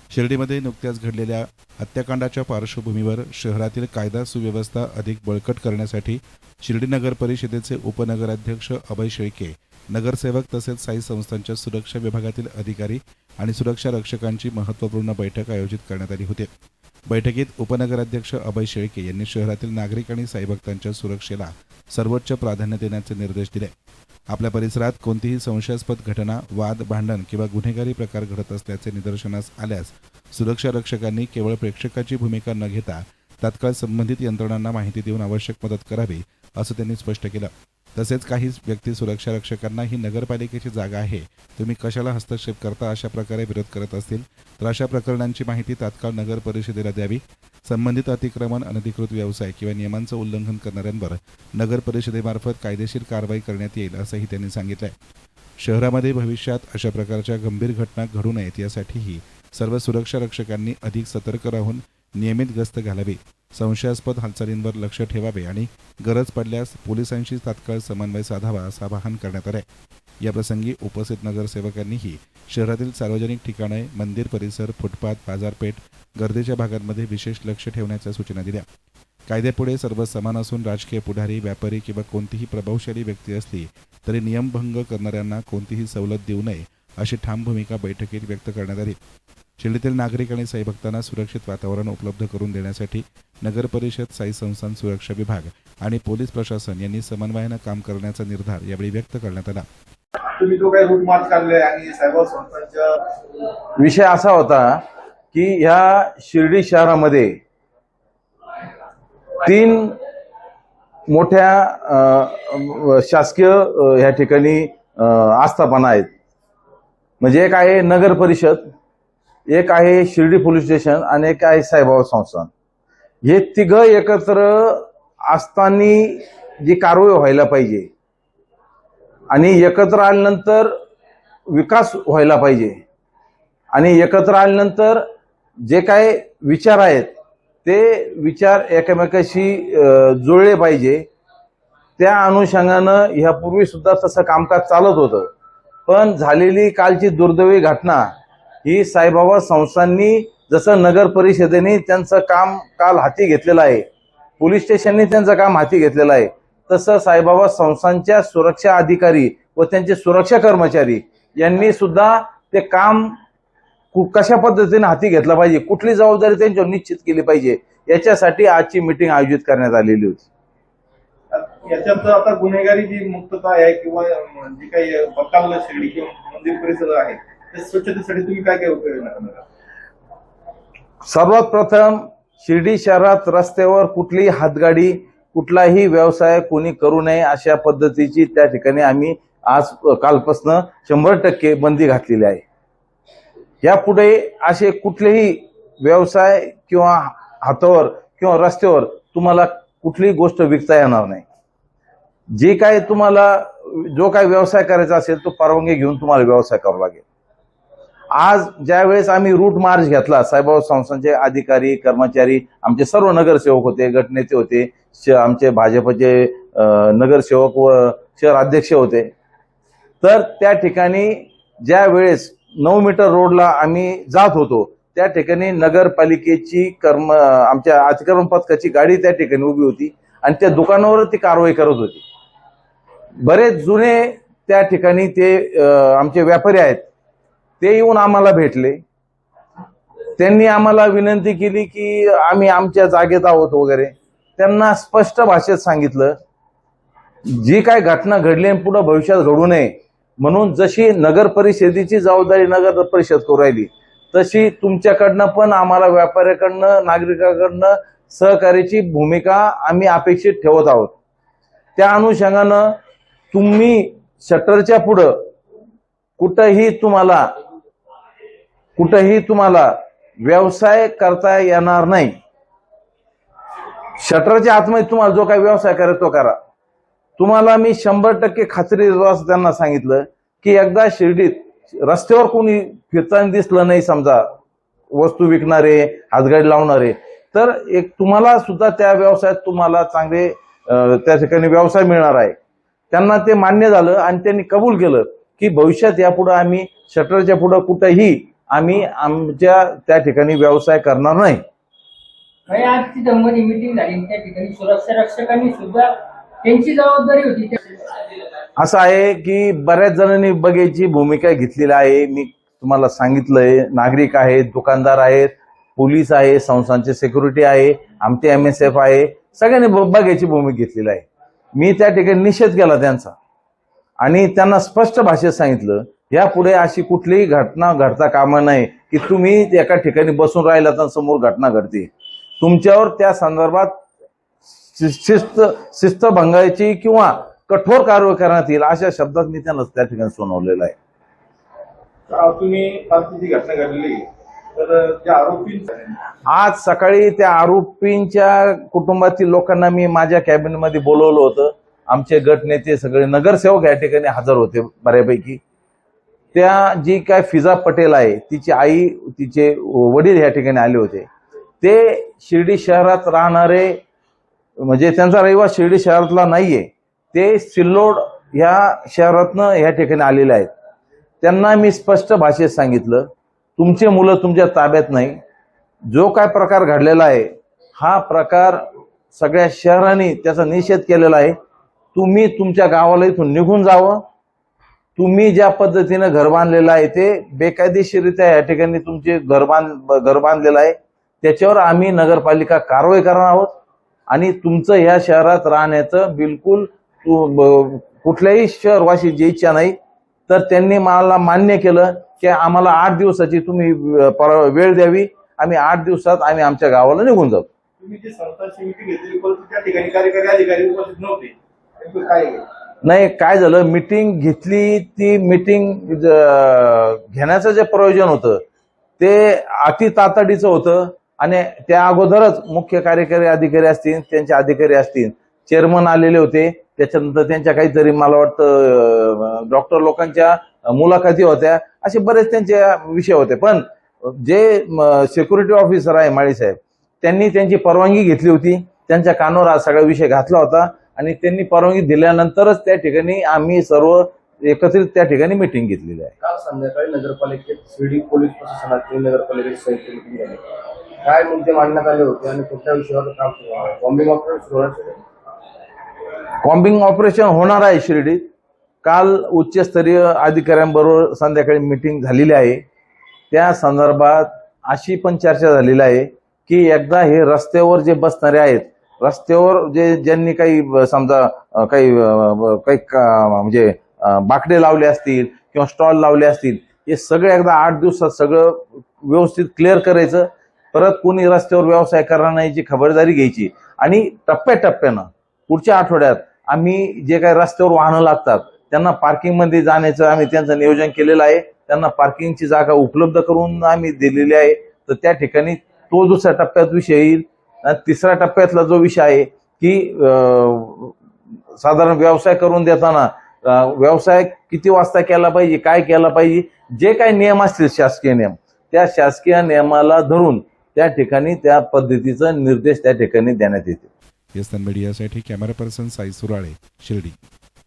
शिर्डीमध्ये नुकत्याच घडलेल्या हत्याकांडाच्या पार्श्वभूमीवर शहरातील कायदा सुव्यवस्था अधिक बळकट करण्यासाठी शिर्डी नगर परिषदेचे उपनगराध्यक्ष अभय शेळके, नगरसेवक तसेच साई संस्थांच्या सुरक्षा विभागातील अधिकारी आणि सुरक्षा रक्षकांची महत्त्वपूर्ण बैठक आयोजित करण्यात आली होती। बैठकीत उपनगराध्यक्ष अभय शेळके यांनी शहरातील नागरिक आणि साई भक्तांच्या सुरक्षेला सर्वोच्च प्राधान्य देण्याचे निर्देश दिले। आपल्या परिसरात कोणतीही संशयास्पद घटना, वाद, भांडण किंवा गुन्हेगारी प्रकार घडत असल्याचे निदर्शनास आल्यास सुरक्षा रक्षकांनी केवळ प्रेक्षकाची भूमिका न घेता तात्काळ संबंधित यंत्रणांना माहिती देऊन आवश्यक मदत करावी, असं त्यांनी स्पष्ट केलं। तसेच काही व्यक्ती सुरक्षा रक्षकांना ही नगरपालिकेची जागा आहे, तुम्ही कशाला हस्तक्षेप करता अशा प्रकारे विरोध करत असतील तर अशा प्रकरणांची माहिती तात्काळ नगर परिषदेला द्यावी। संबंधित अतिक्रमण, अनधिकृत व्यवसाय किंवा नियमांचं उल्लंघन करणाऱ्यांवर नगर परिषदेमार्फत कायदेशीर कारवाई करण्यात येईल, असंही त्यांनी सांगितलंय। शहरामध्ये भविष्यात अशा प्रकारच्या गंभीर घटना घडू नयेत यासाठीही सर्व सुरक्षा रक्षकांनी अधिक सतर्क राहून नियमित गस्त घालावी, संशयास्पद हालचालींवर लक्ष ठेवावे आणि गरज पडल्यास पोलिसांशी तात्काळ समन्वय साधावा, असं आवाहन करण्यात आले। याप्रसंगी उपस्थित नगरसेवकांनीही शहरातील सार्वजनिक ठिकाणे, मंदिर परिसर, फुटपाथ, बाजारपेठ, गर्दीच्या भागांमध्ये विशेष लक्ष ठेवण्याच्या सूचना दिल्या। कायद्यापुढे सर्व समान असून राजकीय पुढारी, व्यापारी किंवा कोणतीही प्रभावशाली व्यक्ती असली तरी नियमभंग करणाऱ्यांना कोणतीही सवलत देऊ नये, अशी ठाम भूमिका बैठकीत व्यक्त करण्यात आली। शिर्डीतील नागरिक आणि साई भक्तांना सुरक्षित वातावरण उपलब्ध करून देण्यासाठी नगर परिषद, साई संस्थान सुरक्षा विभाग आणि पोलीस प्रशासन यांनी समन्वयानं काम करण्याचा निर्धार यावेळी व्यक्त करण्यात आला। तुम्ही जो काही रूट मार्च काढले आणि सायबर संस्थांच्या विषय असा होता की ह्या शिर्डी शहरामध्ये 3 मोठ्या शासकीय ह्या ठिकाणी आस्थापना आहेत। म्हणजे एक आहे नगर परिषद, एक आहे शिर्डी पोलीस स्टेशन आणि एक आहे साईबाबा संस्थान। हे तिघं एकत्र असताना जी कारवाई व्हायला पाहिजे आणि एकत्र आल्यानंतर विकास व्हायला पाहिजे आणि एकत्र आल्यानंतर जे काय विचार आहेत ते विचार एकमेकाशी जुळले पाहिजे। त्या अनुषंगानं ह्यापूर्वी सुद्धा तसं कामकाज चालत होतं, पण झालेली कालची दुर्दैवी घटना ही साईबाबा संस्थांनी, जसं नगर परिषदेने त्यांचं काम काल हाती घेतलेलं आहे, पोलीस स्टेशनने त्यांचं काम हाती घेतलेलं आहे, तसं साईबाबा संस्थांच्या सुरक्षा अधिकारी व त्यांचे सुरक्षा कर्मचारी यांनी सुद्धा ते काम कशा पद्धतीने हाती घेतलं पाहिजे, कुठली जबाबदारी त्यांच्यावर निश्चित केली पाहिजे, याच्यासाठी आजची मीटिंग आयोजित करण्यात आलेली होती। याच्यात आता गुन्हेगारी जी मुक्तता आहे किंवा जी काही बकाल शिर्डी किंवा मंदिर परिसर आहे त्या स्वच्छतेसाठी तुम्ही काय काय उपाययोजना करणार? सर्वात प्रथम शिर्डी शहरात रस्त्यावर कुठलीही हातगाडी, कुठलाही व्यवसाय कोणी करू नये अशा पद्धतीची त्या ठिकाणी आम्ही आज कालपासून 100% बंदी घातलेली आहे। यापुढे असे कुठलेही व्यवसाय किंवा हातावर किंवा रस्त्यावर तुम्हाला कुठलीही गोष्ट विकता येणार नाही। जे काय तुम्हाला जो काही व्यवसाय करायचा असेल तो परवानगी घेऊन तुम्हाला व्यवसाय करावा लागेल। आज ज्यावेळेस आम्ही रूट मार्च घेतला, साईबाबा संस्थांचे अधिकारी, कर्मचारी, आमचे सर्व नगरसेवक होते, गटनेते होते, आमचे भाजपचे नगरसेवक व शहर अध्यक्ष होते, तर त्या ठिकाणी ज्यावेळेस 9 मीटर रोडला आम्ही जात होतो त्या ठिकाणी नगरपालिकेची आमच्या अतिक्रमण पथकाची गाडी त्या ठिकाणी उभी होती आणि त्या दुकानावर ती कारवाई करत होती। बरेच जुने त्या ठिकाणी ते आमचे व्यापारी आहेत, ते येऊन आम्हाला भेटले। त्यांनी आम्हाला विनंती केली की आम्ही आमच्या जागेत आहोत वगैरे। त्यांना स्पष्ट भाषेत सांगितलं जी काय घटना घडली आणि पुढे भविष्यात घडू नये म्हणून जशी नगर परिषदेची जबाबदारी नगर परिषद करू राहिली तशी तुमच्याकडनं पण आम्हाला व्यापाऱ्याकडनं, नागरिकांकडनं सहकार्याची भूमिका आम्ही अपेक्षित ठेवत आहोत। त्या अनुषंगानं तुम्ही शटरच्या पुढं कुठेही तुम्हाला व्यवसाय करता येणार नाही। शटरच्या आतमध्ये तुम्हाला जो काही व्यवसाय करायचा तो करा। तुम्हाला मी 100% खात्री असं त्यांना सांगितलं की एकदा शिर्डीत रस्त्यावर कोणी फिरताना दिसलं नाही, समजा वस्तू विकणारे, हातगाडी लावणारे, तर एक तुम्हाला सुद्धा त्या व्यवसायात तुम्हाला चांगले त्या ठिकाणी व्यवसाय मिळणार आहे। त्यांना ते मान्य झालं आणि त्यांनी कबूल केलं की भविष्यात यापुढे आम्ही शटरच्या पुढे कुठेही आम्ही आमच्या त्या ठिकाणी व्यवसाय करणार नाही. काही आजची दममध्ये मीटिंग झाली त्या ठिकाणी सुरक्षा रक्षकांनी सुद्धा त्यांची जबाबदारी होती. असं आहे की बऱ्याच जणांनी बघायची भूमिका घेतलेली आहे. मी तुम्हाला सांगितलंय, नागरिक आहेत, दुकानदार आहेत, पोलीस आहे, संस्थांचे सिक्युरिटी आहे, आमचे MSF आहे, सगळ्यांनी बघायची भूमिका घेतलेली आहे. मी त्या ठिकाणी निषेध केला त्यांचा आणि त्यांना स्पष्ट भाषेत सांगितलं, यापुढे अशी कुठलीही घटना घडता कामा नये की तुम्ही एका ठिकाणी बसून राहिला तर समोर घटना घडते. तुमच्यावर त्या संदर्भात शिस्तभंगाची किंवा कठोर कारवाई करण्यात येईल अशा शब्दात मी त्यांना त्या ठिकाणी सुनावलेलं आहे. तुम्ही आज जी घटना घडली तर ज्या आरोपी आज सकाळी त्या आरोपींच्या कुटुंबातील लोकांना मी माझ्या कॅबिनमध्ये बोलवलं होतं. आमचे गट नेते सगळे नगरसेवक या ठिकाणी हजर होते बऱ्यापैकी. त्या जी काय फिजा पटेल आहे तिची आई, तिचे वडील या ठिकाणी आले होते. ते शिर्डी शहरात राहणारे, म्हणजे त्यांचा रहिवास शिर्डी शहरातला नाहीये, ते सिल्लोड ह्या शहरातनं या ठिकाणी आलेले आहेत. त्यांना मी स्पष्ट भाषेत सांगितलं, तुमचे मुलं तुमच्या ताब्यात नाही. जो काय प्रकार घडलेला आहे हा प्रकार सगळ्या शहरांनी त्याचा निषेध केलेला आहे. तुम्ही तुमच्या गावाला इथून निघून जावं. तुम्ही ज्या पद्धतीनं घर बांधलेलं आहे ते बेकायदेशीररित्या या ठिकाणी तुमचे घर बांधलेलं आहे, त्याच्यावर आम्ही नगरपालिका कारवाई करणार आहोत आणि तुमचं ह्या शहरात राहण्याचं बिलकुल कुठल्याही शहरवासीची इच्छा नाही. तर त्यांनी मला मान्य केलं की आम्हाला 8 दिवसाची तुम्ही वेळ द्यावी, आम्ही 8 दिवसात आम्ही आमच्या गावाला निघून जाऊ. तुम्ही जी संस्थांची मीटिंग घेतली परंतु त्या ठिकाणी कार्यकारी अधिकारी उपस्थित नव्हते, नेमकं काय आहे? नाही, काय झालं, मीटिंग घेतली, ती मीटिंग घेण्याचं जे प्रयोजन होतं ते अति तातडीचं होतं आणि त्या अगोदरच मुख्य कार्यकारी अधिकारी असतील, त्यांचे अधिकारी असतील, चेअरमन आलेले होते. त्याच्यानंतर त्यांच्या काहीतरी मला वाटतं डॉक्टर लोकांच्या मुलाखती होत्या, असे बरेच त्यांचे विषय होते. पण जे सिक्युरिटी ऑफिसर आहे माळीसाहेब, त्यांनी त्यांची परवानगी घेतली होती. त्यांच्या कानावर हा सगळा विषय घातला होता आणि त्यांनी परवानगी दिल्यानंतरच त्या ठिकाणी आम्ही सर्व एकत्रित त्या ठिकाणी मीटिंग घेतलेली आहे. काल संध्याकाळी नगरपालिकेत शिर्डी पोलीस प्रशासनाची नगरपालिकेची संयुक्त मीटिंग झाली. काय मुद्दे मांडण्यात आले होते आणि कुठल्या विषयावर काम सुरू आहे? बॉम्बिंग ऑपरेशन सुरू आहे. बॉम्बिंग ऑपरेशन होणार आहे शिर्डीत. काल उच्चस्तरीय अधिकाऱ्यांबरोबर संध्याकाळी मीटिंग झालेली आहे. त्या संदर्भात अशी पण चर्चा झालेली आहे की एकदा हे रस्त्यावर जे बसणारे आहेत, रस्त्यावर जे ज्यांनी काही समजा काही म्हणजे बाकडे लावले असतील किंवा स्टॉल लावले असतील, हे सगळे एकदा 8 दिवसात सगळं व्यवस्थित क्लिअर करायचं. परत कोणी रस्त्यावर व्यवसाय करणार नाही याची खबरदारी घ्यायची आणि टप्प्याटप्प्यानं पुढच्या आठवड्यात आम्ही जे काही रस्त्यावर वाहनं लागतात त्यांना पार्किंगमध्ये जाण्याचं आम्ही त्यांचं नियोजन केलेलं आहे. त्यांना पार्किंगची जागा उपलब्ध करून आम्ही दिलेली आहे. तर त्या ठिकाणी तो दुसऱ्या टप्प्यात विषय येईल. तिसऱ्या टप्प्यातला जो विषय आहे की साधारण व्यवसाय करून देताना व्यवसाय किती वाजता केला पाहिजे, काय केला पाहिजे, जे काही नियम असतील शासकीय नियम, त्या शासकीय नियमाला धरून त्या ठिकाणी त्या पद्धतीचा निर्देश त्या ठिकाणी देण्यात येते. यस्तन मीडियासाठी कॅमेरा पर्सन साई सुराळे, शिर्डी.